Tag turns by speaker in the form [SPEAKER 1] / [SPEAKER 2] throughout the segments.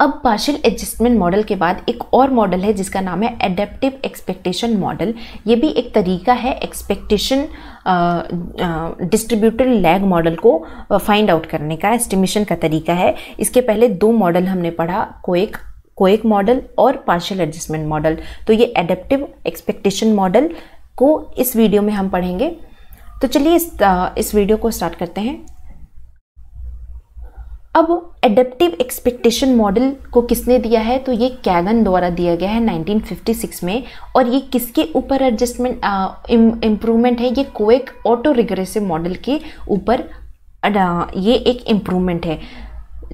[SPEAKER 1] अब partial adjustment model के बाद एक और मॉडल है जिसका नाम है एडेप्टिव एक्सपेक्टेशन मॉडल। ये भी एक तरीका है एक्सपेक्टेशन डिस्ट्रीब्यूटेड लैग मॉडल को फाइंड आउट करने का, एस्टिमेशन का तरीका है। इसके पहले 2 मॉडल हमने पढ़ा, कोएक मॉडल और पार्शियल एडजस्टमेंट मॉडल। तो ये एडेप्टिव एक्सपेक्टेशन मॉडल को इस वीडियो में हम पढ़ेंगे। तो चलिए इस वीडियो को स्टार्ट करते हैं। अब एडेप्टिव एक्सपेक्टेशन मॉडल को किसने दिया है? तो ये कैगन द्वारा दिया गया है 1956 में। और ये किसके ऊपर एडजस्टमेंट इम्प्रूवमेंट है? ये कोएक ऑटो रिग्रेसिव मॉडल के ऊपर ये एक इम्प्रूवमेंट है।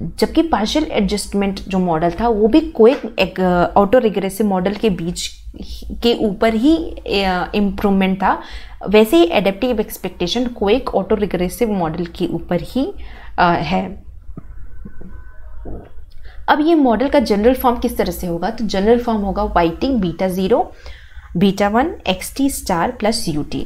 [SPEAKER 1] जबकि पार्शियल एडजस्टमेंट जो मॉडल था वो भी कोएक ऑटो रिग्रेसिव मॉडल के बीच के ऊपर ही इम्प्रूवमेंट था, वैसे ही adaptive expectation कोएक auto regressive model के ऊपर ही है। अब ये मॉडल का जनरल फॉर्म किस तरह से होगा? तो जनरल फॉर्म होगा YT beta 0 beta 1 XT star plus UT।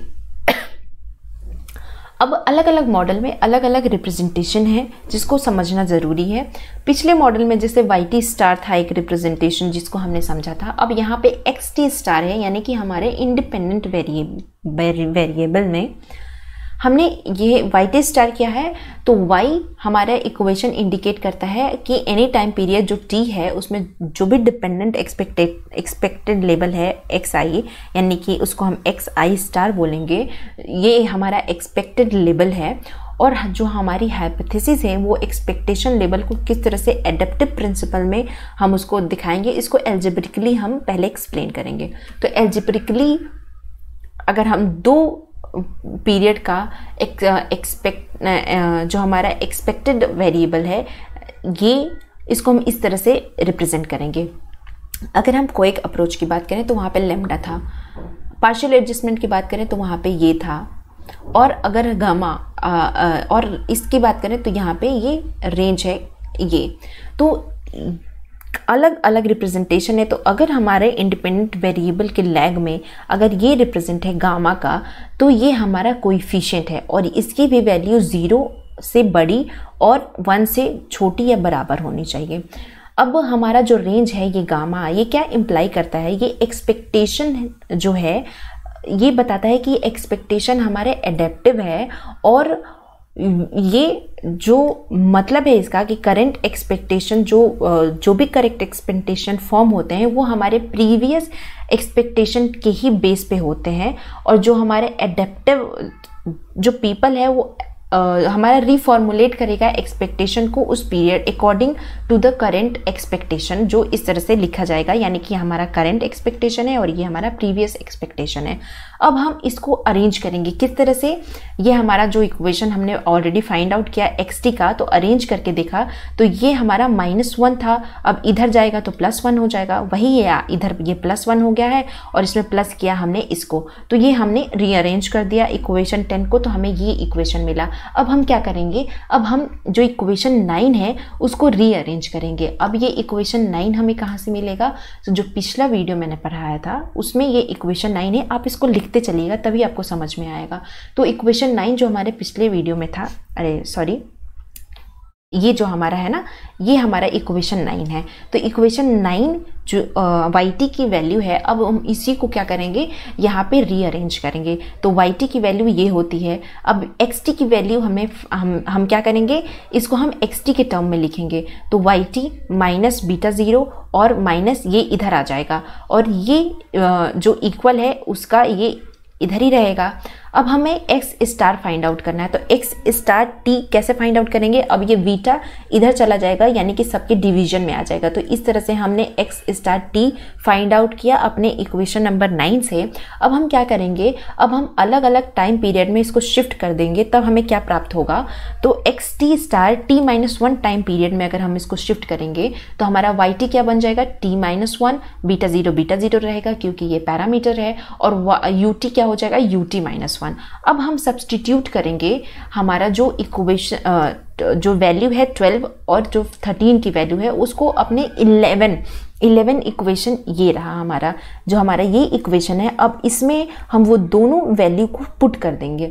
[SPEAKER 1] अब अलग अलग मॉडल में अलग अलग रिप्रेजेंटेशन है जिसको समझना ज़रूरी है। पिछले मॉडल में जैसे YT स्टार था एक रिप्रेजेंटेशन जिसको हमने समझा था, अब यहाँ पे XT स्टार है, यानी कि हमारे इंडिपेंडेंट वेरिएबल में हमने ये YT स्टार किया है। तो Y हमारा इक्वेशन इंडिकेट करता है कि एनी टाइम पीरियड जो T है उसमें जो भी डिपेंडेंट एक्सपेक्टेड लेवल है XI, यानी कि उसको हम XI स्टार बोलेंगे, ये हमारा एक्सपेक्टेड लेवल है। और जो हमारी हाइपोथेसिस है वो एक्सपेक्टेशन लेवल को किस तरह से एडेप्टिव प्रिंसिपल में हम उसको दिखाएंगे, इसको एल्जेब्रिकली हम पहले एक्सप्लेन करेंगे। तो एल्जेब्रिकली अगर हम 2 पीरियड का जो हमारा एक्सपेक्टेड वेरिएबल है ये इसको हम इस तरह से रिप्रेजेंट करेंगे। अगर हम कोएक अप्रोच की बात करें तो वहाँ पे लैम्डा था, पार्शियल एडजस्टमेंट की बात करें तो वहाँ पे ये था, और अगर गामा और इसकी बात करें तो यहाँ पे ये रेंज है ये। तो अलग अलग रिप्रेजेंटेशन है। तो अगर हमारे इंडिपेंडेंट वेरिएबल के लैग में अगर ये रिप्रेजेंट है गामा का, तो ये हमारा कोएफिशिएंट है और इसकी भी वैल्यू 0 से बड़ी और 1 से छोटी या बराबर होनी चाहिए। अब हमारा जो रेंज है ये गामा, ये क्या इम्प्लाई करता है? ये एक्सपेक्टेशन जो है ये बताता है कि एक्सपेक्टेशन हमारे एडेप्टिव है, और ये जो मतलब है इसका कि करेंट एक्सपेक्टेशन जो भी करेक्ट एक्सपेक्टेशन फॉर्म होते हैं वो हमारे प्रीवियस एक्सपेक्टेशन के ही बेस पे होते हैं, और जो हमारे एडेप्टिव जो पीपल है वो हमारा रिफॉर्मुलेट करेगा एक्सपेक्टेशन को उस period according to the current expectation, जो इस तरह से लिखा जाएगा, यानी कि हमारा करेंट एक्सपेक्टेशन है और ये हमारा प्रीवियस एक्सपेक्टेशन है। अब हम इसको अरेंज करेंगे किस तरह से? ये हमारा जो इक्वेशन हमने ऑलरेडी फाइंड आउट किया XT का, तो अरेंज करके देखा तो ये हमारा -1 था, अब इधर जाएगा तो +1 हो जाएगा, वही ये इधर ये +1 हो गया है और इसमें प्लस किया हमने इसको, तो ये हमने रीअरेंज कर दिया इक्वेशन 10 को, तो हमें ये इक्वेशन मिला। अब हम क्या करेंगे? अब हम जो इक्वेशन 9 है उसको रीअरेंज करेंगे। अब ये इक्वेशन 9 हमें कहाँ से मिलेगा? तो जो पिछला वीडियो मैंने पढ़ाया था उसमें ये इक्वेशन 9 है, आप इसको लिखते चलिएगा तभी आपको समझ में आएगा। तो इक्वेशन 9 जो हमारे पिछले वीडियो में था, ये जो हमारा है ना, ये हमारा इक्वेशन 9 है। तो इक्वेशन 9 जो YT की वैल्यू है, अब हम इसी को क्या करेंगे? यहाँ पे रीअरेंज करेंगे। तो YT की वैल्यू ये होती है। अब XT की वैल्यू हम क्या करेंगे? इसको हम XT के टर्म में लिखेंगे। तो YT माइनस बीटा 0 और माइनस ये इधर आ जाएगा, और ये जो इक्वल है उसका ये इधर ही रहेगा। अब हमें X स्टार फाइंड आउट करना है। तो X स्टार T कैसे फाइंड आउट करेंगे? अब ये बीटा इधर चला जाएगा, यानी कि सबके डिवीजन में आ जाएगा। तो इस तरह से हमने X star T find out किया अपने इक्वेशन नंबर 9 से। अब हम क्या करेंगे? अब हम अलग अलग टाइम पीरियड में इसको शिफ्ट कर देंगे, तब हमें क्या प्राप्त होगा? तो XT star T-1 time period में अगर हम इसको शिफ्ट करेंगे तो हमारा YT क्या बन जाएगा? T-1 बीटा 0 रहेगा क्योंकि ये पैरामीटर है, और UT क्या हो जाएगा? UT-1। अब हम सब्सटीट्यूट करेंगे हमारा जो इक्वेशन जो वैल्यू है 12 और जो 13 की वैल्यू है उसको अपने 11 इक्वेशन, ये रहा हमारा जो हमारा ये इक्वेशन है। अब इसमें हम वो दोनों वैल्यू को पुट कर देंगे।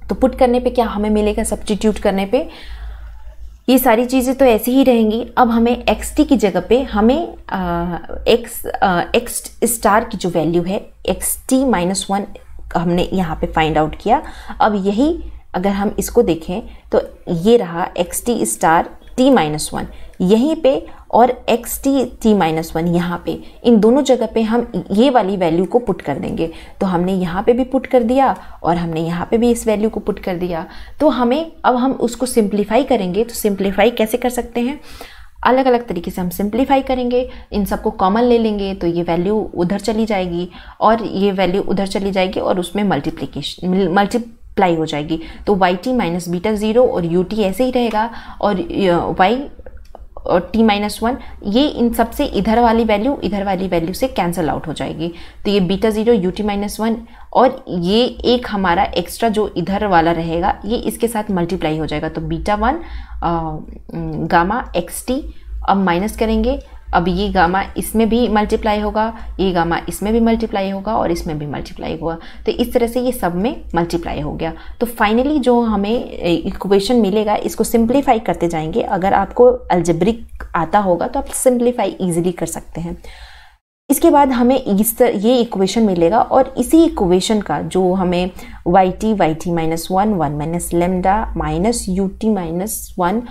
[SPEAKER 1] तो पुट करने पे क्या हमें मिलेगा? सब्सटीट्यूट करने पे ये सारी चीज़ें तो ऐसी ही रहेंगी। अब हमें xt की जगह पे हमें x स्टार की जो वैल्यू है xt-1 हमने यहाँ पे फाइंड आउट किया। अब यही अगर हम इसको देखें तो ये रहा xt स्टार t-1 यहीं पे और xt-1 यहाँ पे, इन दोनों जगह पे हम ये वाली वैल्यू को पुट कर देंगे। तो हमने यहाँ पे भी पुट कर दिया और हमने यहाँ पे भी इस वैल्यू को पुट कर दिया। तो हमें अब हम उसको सिंप्लीफाई करेंगे। तो सिंप्लीफाई कैसे कर सकते हैं, अलग अलग तरीके से हम सिंप्लीफाई करेंगे। इन सबको कॉमन ले लेंगे तो ये वैल्यू उधर चली जाएगी और ये वैल्यू उधर चली जाएगी और उसमें मल्टीप्लाई हो जाएगी। तो yt माइनस बीटा 0 और ut ऐसे ही रहेगा और y और t-1 ये इन सबसे इधर वाली वैल्यू से कैंसिल आउट हो जाएगी। तो ये बीटा 0 ut-1 और ये एक हमारा एक्स्ट्रा जो इधर वाला रहेगा ये इसके साथ मल्टीप्लाई हो जाएगा। तो बीटा 1 गामा xt अब माइनस करेंगे। अब ये गामा इसमें भी मल्टीप्लाई होगा, ये गामा इसमें भी मल्टीप्लाई होगा और इसमें भी मल्टीप्लाई होगा। तो इस तरह से ये सब में मल्टीप्लाई हो गया। तो फाइनली जो हमें इक्वेशन मिलेगा इसको सिंप्लीफाई करते जाएंगे। अगर आपको अलजेब्रिक आता होगा तो आप सिंप्लीफाई इजीली कर सकते हैं। इसके बाद हमें ये इक्वेशन मिलेगा और इसी इक्वेशन का जो हमें yt-1 1 minus lambda minus ut-1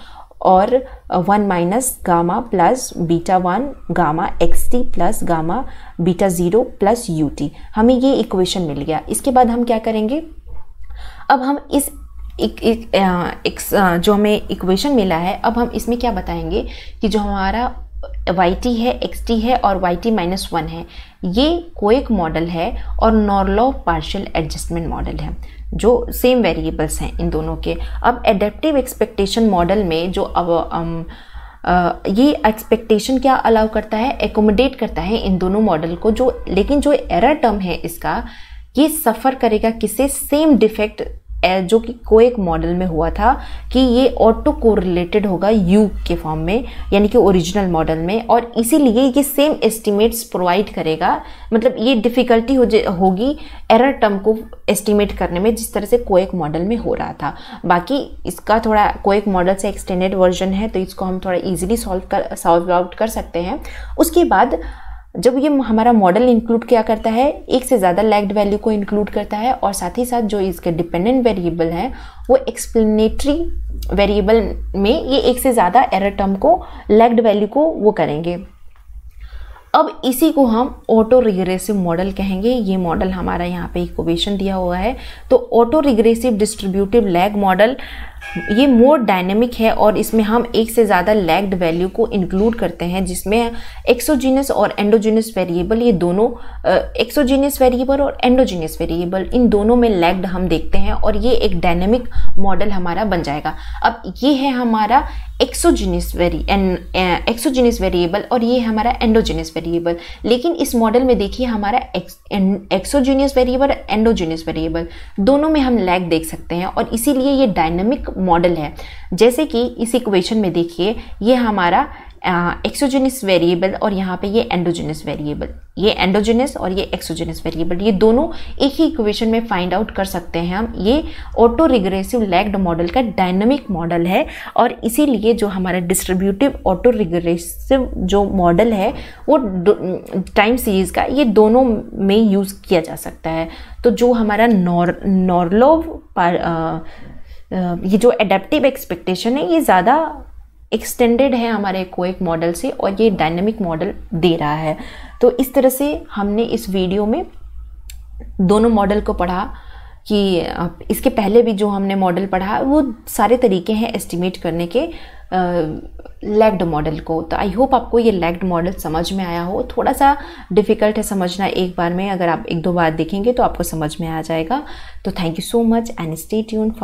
[SPEAKER 1] और 1 minus gamma plus beta 1 gamma xt plus gamma beta 0 plus ut, हमें ये इक्वेशन मिल गया। इसके बाद हम क्या करेंगे, अब हम इस जो हमें इक्वेशन मिला है अब हम इसमें क्या बताएंगे कि जो हमारा yt है, xt है और yt-1 है ये कोएक मॉडल है और नॉर्लॉफ पार्शियल एडजस्टमेंट मॉडल है जो सेम वेरिएबल्स हैं इन दोनों के। अब एडेप्टिव एक्सपेक्टेशन मॉडल में जो ये एक्सपेक्टेशन क्या अलाउ करता है, एकोमोडेट करता है इन दोनों मॉडल को, जो लेकिन जो एरर टर्म है इसका ये सफ़र करेगा किससे, सेम डिफेक्ट जो कि कोएक मॉडल में हुआ था कि ये ऑटो कोरिलेटेड होगा यू के फॉर्म में यानी कि ओरिजिनल मॉडल में, और इसीलिए ये सेम एस्टिमेट्स प्रोवाइड करेगा। मतलब ये डिफ़िकल्टी होगी एरर टर्म को एस्टिमेट करने में जिस तरह से कोएक मॉडल में हो रहा था। बाकी इसका थोड़ा कोएक मॉडल से एक्सटेंडेड वर्जन है तो इसको हम थोड़ा ईजिली सॉल्व आउट कर सकते हैं। उसके बाद जब ये हमारा मॉडल इंक्लूड क्या करता है, एक से ज़्यादा लैग्ड वैल्यू को इंक्लूड करता है और साथ ही साथ जो इसके डिपेंडेंट वेरिएबल हैं वो एक्सप्लेनेटरी वेरिएबल में ये एक से ज़्यादा एरर टर्म को लैग्ड वैल्यू को वो करेंगे। अब इसी को हम ऑटो रिग्रेसिव मॉडल कहेंगे। ये मॉडल हमारा यहाँ पे इक्वेशन दिया हुआ है। तो auto regressive distributive lag model ये मोर डायनेमिक है और इसमें हम एक से ज़्यादा लैग्ड वैल्यू को इंक्लूड करते हैं जिसमें एक्सोजीनस और एंडोजीनस वेरिएबल ये दोनों एक्सोजीनस वेरिएबल और एंडोजीनस वेरिएबल इन दोनों में लैग्ड हम देखते हैं और ये एक डायनेमिक मॉडल हमारा बन जाएगा। अब ये है हमारा एक्सोजीनस वेरिएबल और ये हमारा एंडोजीनस वेरिएबल। लेकिन इस मॉडल में देखिए हमारा एक्सोजीनस वेरिएबल एंडोजीनस वेरिएबल दोनों में हम लैग देख सकते हैं और इसीलिए ये डायनेमिक मॉडल है। जैसे कि इस इक्वेशन में देखिए ये हमारा एक्सोजीनस वेरिएबल और यहाँ पे ये एंडोजीनस वेरिएबल, ये एंडोजीनस और ये एक्सोजीनस वेरिएबल ये दोनों एक ही इक्वेशन में फाइंड आउट कर सकते हैं हम। ये ऑटो रिग्रेसिव लैग्ड मॉडल का डायनामिक मॉडल है और इसीलिए जो हमारा डिस्ट्रीब्यूटिव ऑटो रिग्रेसिव जो मॉडल है वो टाइम सीरीज का ये दोनों में यूज़ किया जा सकता है। तो जो हमारा नॉर्लॉफ ये जो एडेप्टिव एक्सपेक्टेशन है ये ज़्यादा एक्सटेंडेड है हमारे कोएक मॉडल से और ये डायनामिक मॉडल दे रहा है। तो इस तरह से हमने इस वीडियो में दोनों मॉडल को पढ़ा कि इसके पहले भी जो हमने मॉडल पढ़ा वो सारे तरीके हैं एस्टिमेट करने के लैग्ड मॉडल को। तो आई होप आपको ये लैग्ड मॉडल समझ में आया हो। थोड़ा सा डिफ़िकल्ट है समझना एक बार में, अगर आप एक दो बार देखेंगे तो आपको समझ में आ जाएगा। तो thank you so much and stay tuned for